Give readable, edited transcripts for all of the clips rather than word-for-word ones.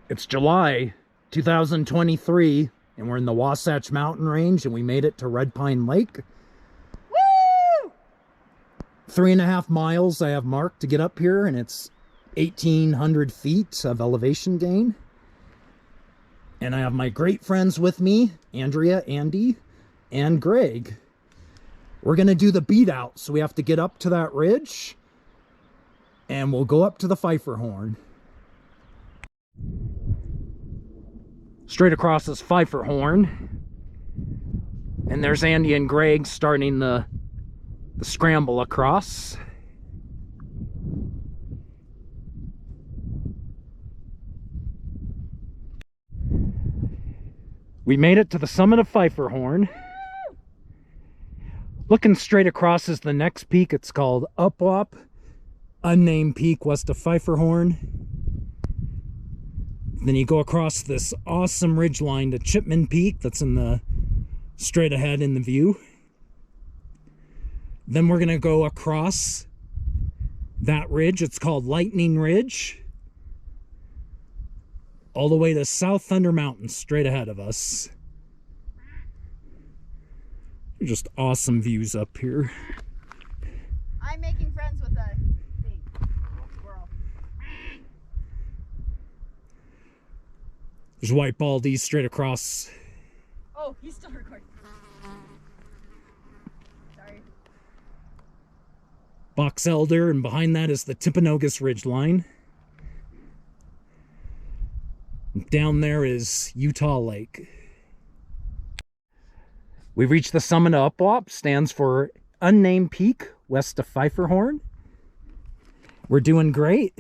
It's July 2023, and we're in the Wasatch Mountain Range, and we made it to Red Pine Lake. Woo! 3.5 miles I have marked to get up here, and it's 1,800 feet of elevation gain. And I have my great friends with me, Andrea, Andee, and Greg. We're going to do the Beatout, so we have to get up to that ridge, and we'll go up to the Pfeifferhorn. Straight across is Pfeifferhorn, and there's Andee and Greg starting the scramble across. We made it to the summit of Pfeifferhorn. Looking straight across is the next peak. It's called Upwop, unnamed peak west of Pfeifferhorn. Then you go across this awesome ridgeline to Chipman Peak that's in the straight ahead in the view. Then we're going to go across that ridge. It's called Lightning Ridge, all the way to South Thunder Mountain straight ahead of us. Just awesome views up here. I'm making friends with a thing. Squirrel. There's White Baldy straight across. Oh, he's still recording. Sorry. Box Elder, and behind that is the Timpanogos Ridgeline. Down there is Utah Lake. We've reached the summit of Upwop, stands for unnamed peak west of Pfeifferhorn. We're doing great.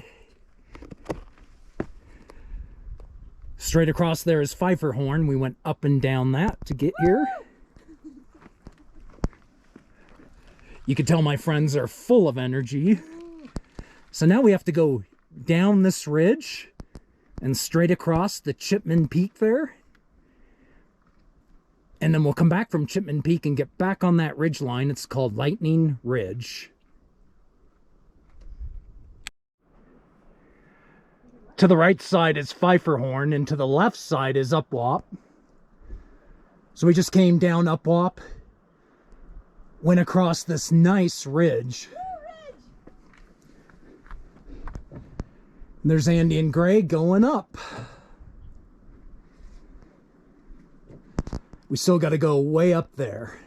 Straight across there is Pfeifferhorn. We went up and down that to get here. You can tell my friends are full of energy. So now we have to go down this ridge and straight across the Chipman Peak there. And then we'll come back from Chipman Peak and get back on that ridge line. It's called Lightning Ridge. To the right side is Pfeifferhorn, and to the left side is Upwop. So we just came down Upwop, went across this nice ridge. And there's Andee and Greg going up. We still got to go way up there.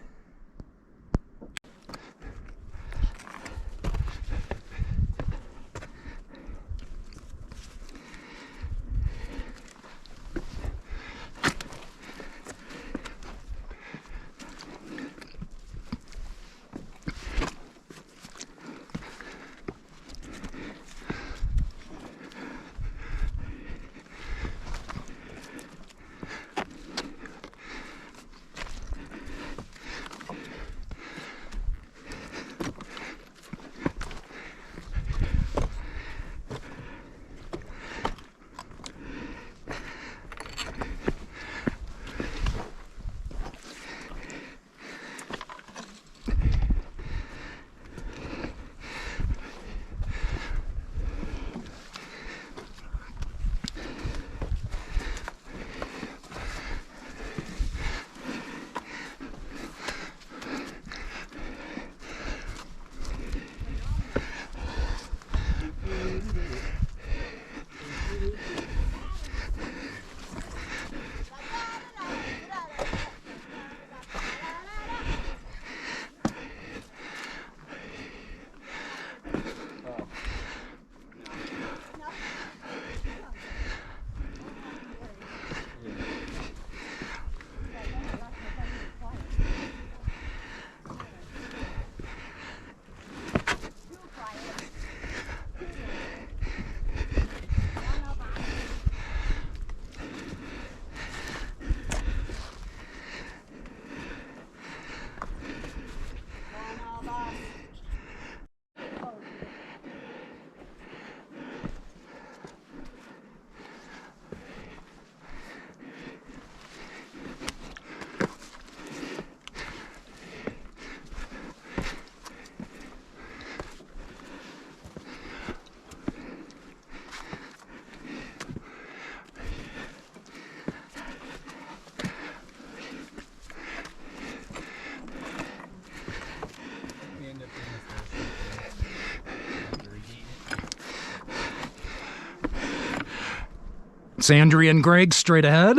It's Andee and Greg straight ahead.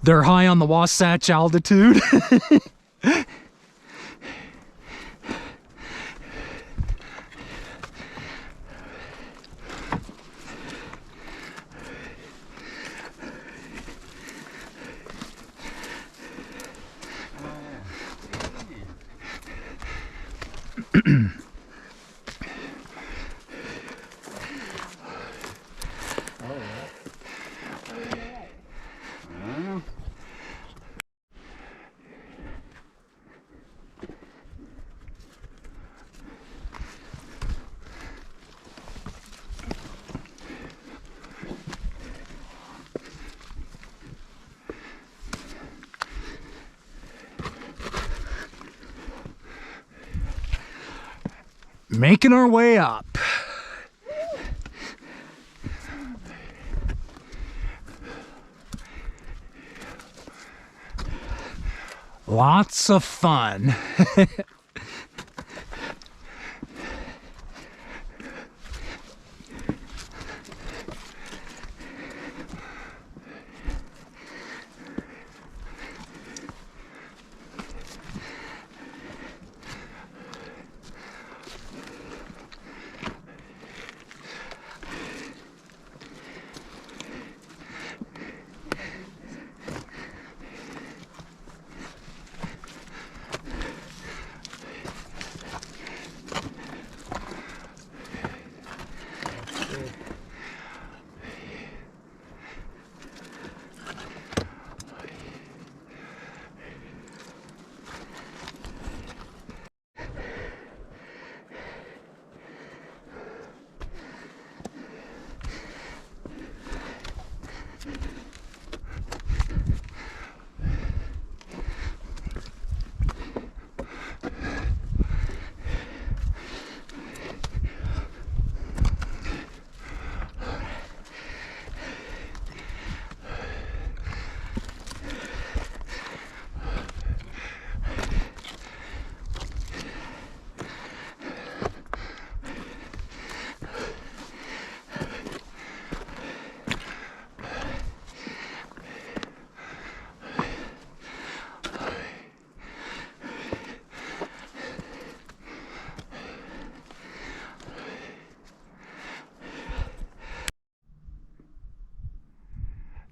They're high on the Wasatch altitude. Making our way up. Lots of fun.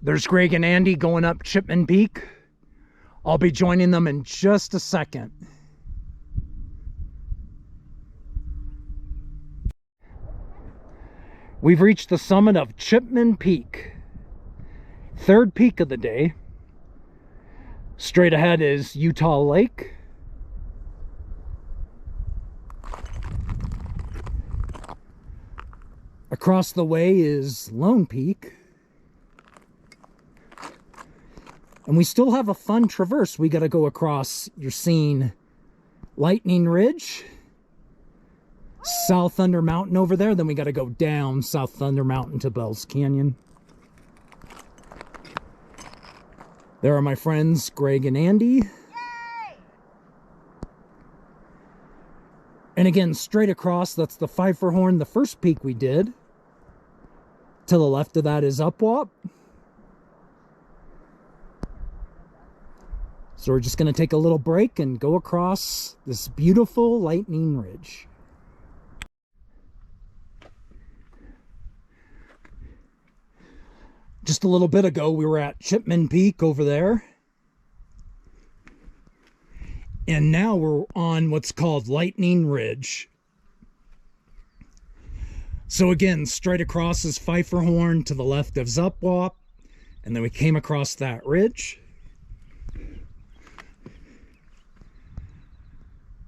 There's Greg and Andee going up Chipman Peak. I'll be joining them in just a second. We've reached the summit of Chipman Peak. Third peak of the day. Straight ahead is Utah Lake. Across the way is Lone Peak. And we still have a fun traverse. We got to go across, you're seeing Lightning Ridge, South Thunder Mountain over there. Then we got to go down South Thunder Mountain to Bell's Canyon. There are my friends, Greg and Andee. Yay! And again, straight across, that's the Pfeifferhorn, the first peak we did. To the left of that is Upwop. So we're just going to take a little break and go across this beautiful Lightning Ridge. Just a little bit ago, we were at Chipman Peak over there. And now we're on what's called Lightning Ridge. So again, straight across is Pfeifferhorn, to the left of Upwop. And then we came across that ridge.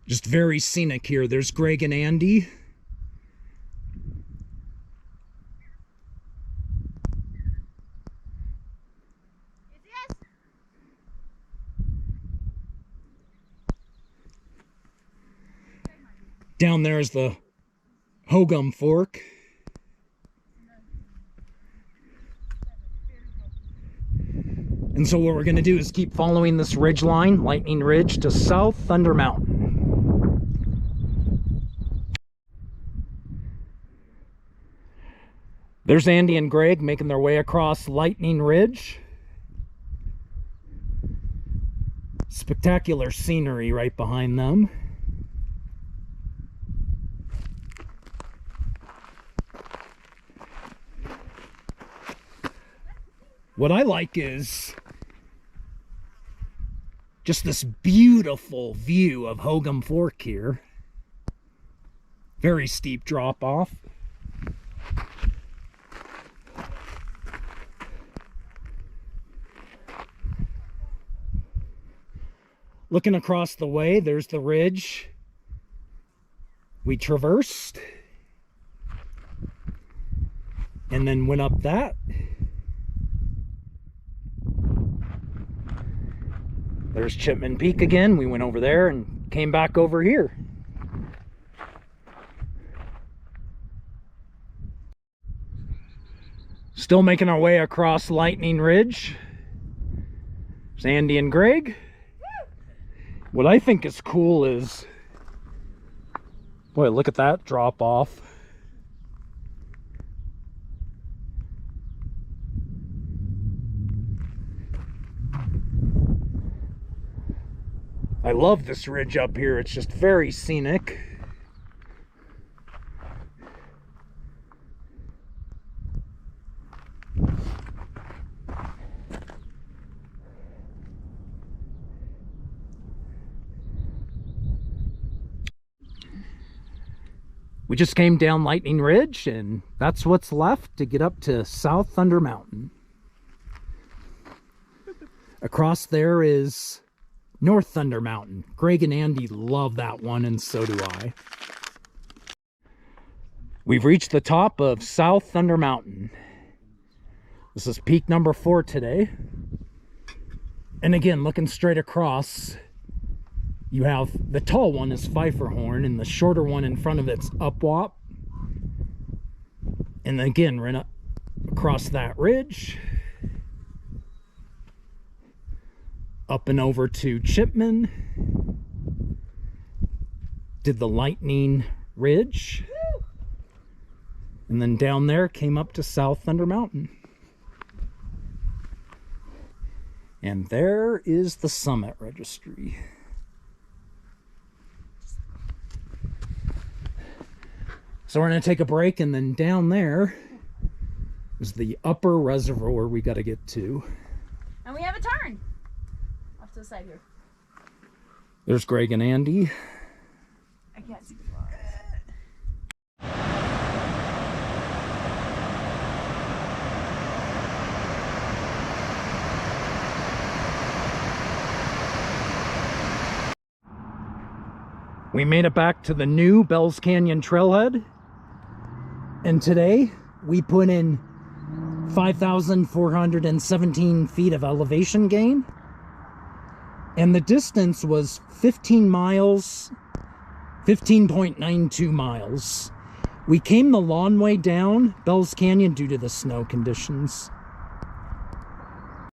Just very scenic here. There's Greg and Andee. Down there is the Hogum Fork. And so what we're going to do is keep following this ridge line, Lightning Ridge, to South Thunder Mountain. There's Andee and Greg making their way across Lightning Ridge. Spectacular scenery right behind them. What I like is just this beautiful view of Hogum Fork here. Very steep drop off. Looking across the way, there's the ridge we traversed and then went up that. There's Chipman Peak again. We went over there and came back over here. Still making our way across Lightning Ridge. There's Andee and Greg. What I think is cool is, boy, look at that drop off. I love this ridge up here. It's just very scenic. We just came down Lightning Ridge, and that's what's left to get up to South Thunder Mountain. Across there is North Thunder Mountain. Greg and Andee love that one, and so do I. We've reached the top of South Thunder Mountain. This is peak number 4 today. And again, looking straight across, you have the tall one is Pfeifferhorn, and the shorter one in front of it's Upwop. And then again, right up across that ridge, up and over to Chipman, did the Lightning Ridge, and then down there came up to South Thunder Mountain. And there is the summit registry. So we're going to take a break, and then down there is the upper reservoir we got to get to. And we have a turn off to the side here. There's Greg and Andee. I can't see the bars. We made it back to the new Bells Canyon trailhead. And today we put in 5,417 feet of elevation gain. And the distance was 15 miles, 15.92 miles. We came the long way down Bells Canyon due to the snow conditions.